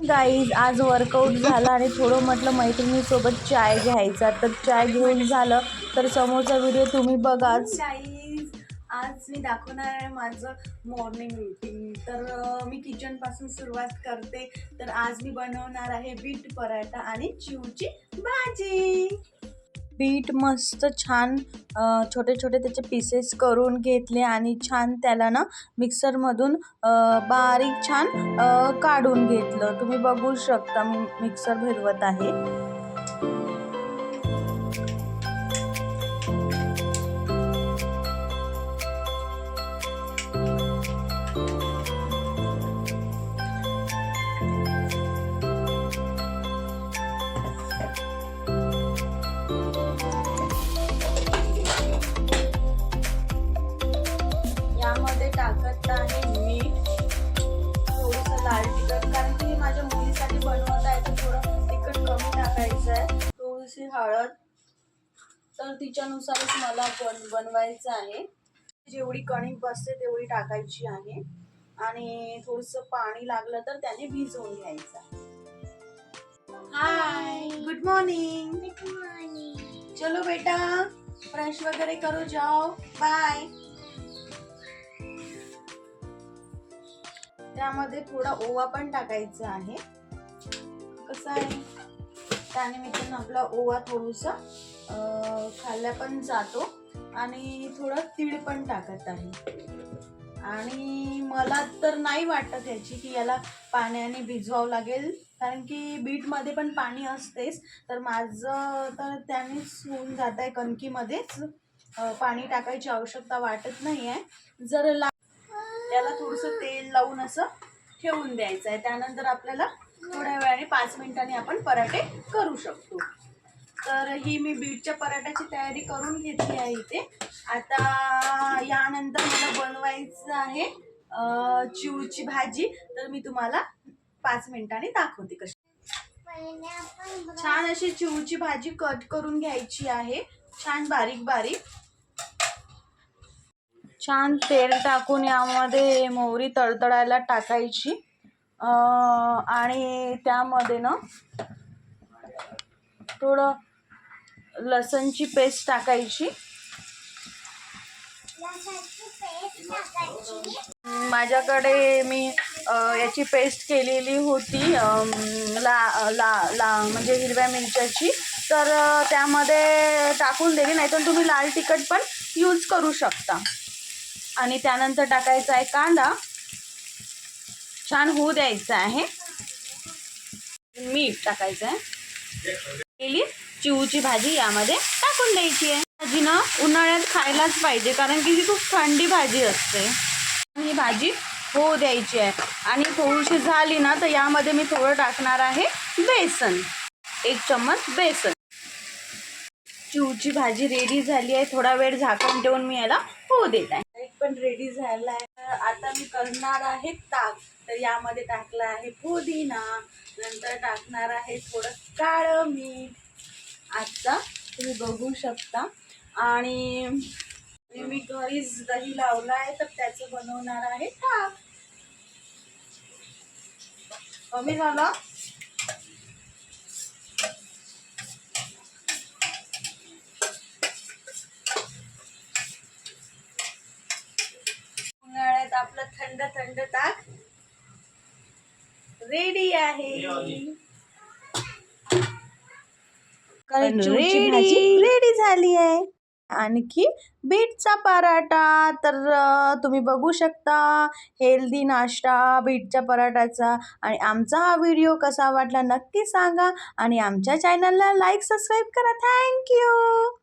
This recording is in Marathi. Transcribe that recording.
गाईज आज वर्कआउट झाला आणि थोडं म्हटलं मैत्रिणीसोबत चाय घ्यायचा, तर चाय घेऊन झालं तर समोरचा व्हिडिओ तुम्ही बघाच. गाईज आज मी दाखवणार आहे माझं मॉर्निंग रुटीन. तर मी किचनपासून सुरुवात करते. तर आज मी बनवणार आहे बीट पराठा आणि चिवची भाजी. बीट मस्त छान छोटे छोटे त्याचे पीसेस करून घेतले आणि छान त्याला ना मिक्सरमधून बारीक छान काढून घेतलं. तुम्ही बघू शकता मी मिक्सर फिरवत आहे. यामध्ये टाकत आहे मीठ, थोडंसं लाल तिखट, कारण की माझ्या मुलीसाठी बनवत आहे तर थोडं तिखट कमी टाकायचं आहे. थोडीशी हळद, तर तिच्यानुसारच मला बनवायचं आहे. जेवढी कणिक बसते तेवढी टाकायची आहे आणि थोडंसं पाणी लागलं तर त्याने भिजवून घ्यायचं. हाय, गुड मॉर्निंग. Good morning. चलो बेटा फ्रेश वगैरे करो, जाओ, बाय. त्यामध्ये थोडा ओवा पण टाकायचा आहे. कसं आहे त्यानिमित्तानं आपला ओवा थोडासा खाल्ला पण जातो आणि थोडं तीळ पण टाकत आहे. आणि मला तर नाही वाटत याची की याला पाण्याने भिजवावं लागेल, कारण की बीटमध्ये पण पाणी असतेच. तर माझं तर त्यानेच होऊन जात आहे, कणकीमध्येच पाणी टाकायची आवश्यकता वाटत नाही आहे. जर त्याला थोडंसं तेल लावून असं ठेवून द्यायचं आहे. त्यानंतर आपल्याला थोड्या वेळाने 5 मिनिटांनी आपण पराठे करू शकतो. तर ही मी बीटच्या पराठ्याची तयारी करून घेतली आहे इथे. आता यानंतर मला बनवायचं आहे चिवची भाजी. तर मी तुम्हाला 5 मिनिटांनी दाखवते कशी. छान अशी चिवची भाजी कट करून घ्यायची आहे, छान बारीक बारीक. छान तेल टाकून यामध्ये मोहरी तडतडायला टाकायची आणि त्यामध्ये ना थोडं लसणची पेस्ट टाकायची. माझ्याकडे मी याची पेस्ट केलेली होती म्हणजे हिरव्या मिरच्याची, तर त्यामध्ये टाकून दिली. नाही तर तुम्ही लाल तिखट पण यूज करू शकता. आणि त्यानंतर टाकायचा आहे कांदा, छान होऊ द्यायचा आहे. मीठ टाकायचं आहे. चिवची भाजी यामध्ये टाकून द्यायची आहे. भाजी ना उन्हाळ्यात खायलाच पाहिजे, कारण की ही खूप थंडी भाजी असते. ही भाजी होऊ द्यायची आहे आणि थोडीशी झाली ना तर यामध्ये मी थोडं टाकणार आहे बेसन, 1 चम्मच बेसन. चिवची भाजी रेडी झाली आहे. थोडा वेळ झाकण ठेवून मी याला होऊ देत आहे. पण रेडी झाला आहे. आता मी करणार आहे ताक. तर यामध्ये टाकलं आहे पुदिना, नंतर टाकणार आहे थोडं काळं मीठ. आता तुम्ही बघू शकता. आणि मी घरीच दही लावला आहे तर त्याचं बनवणार आहे ताक. कमी झालं. उन्हाळ्यात आपलं थंड थंड ताक रेडी आहे. चिवची भाजी रेडी झाली आहे. आणखी बीटचा पराठा. तर तुम्ही बघू शकता हेल्दी नाश्ता बीटच्या पराठाचा. आणि आमचा हा व्हिडिओ कसा वाटला नक्की सांगा आणि आमच्या चॅनलला लाईक सबस्क्राईब करा. थँक्यू.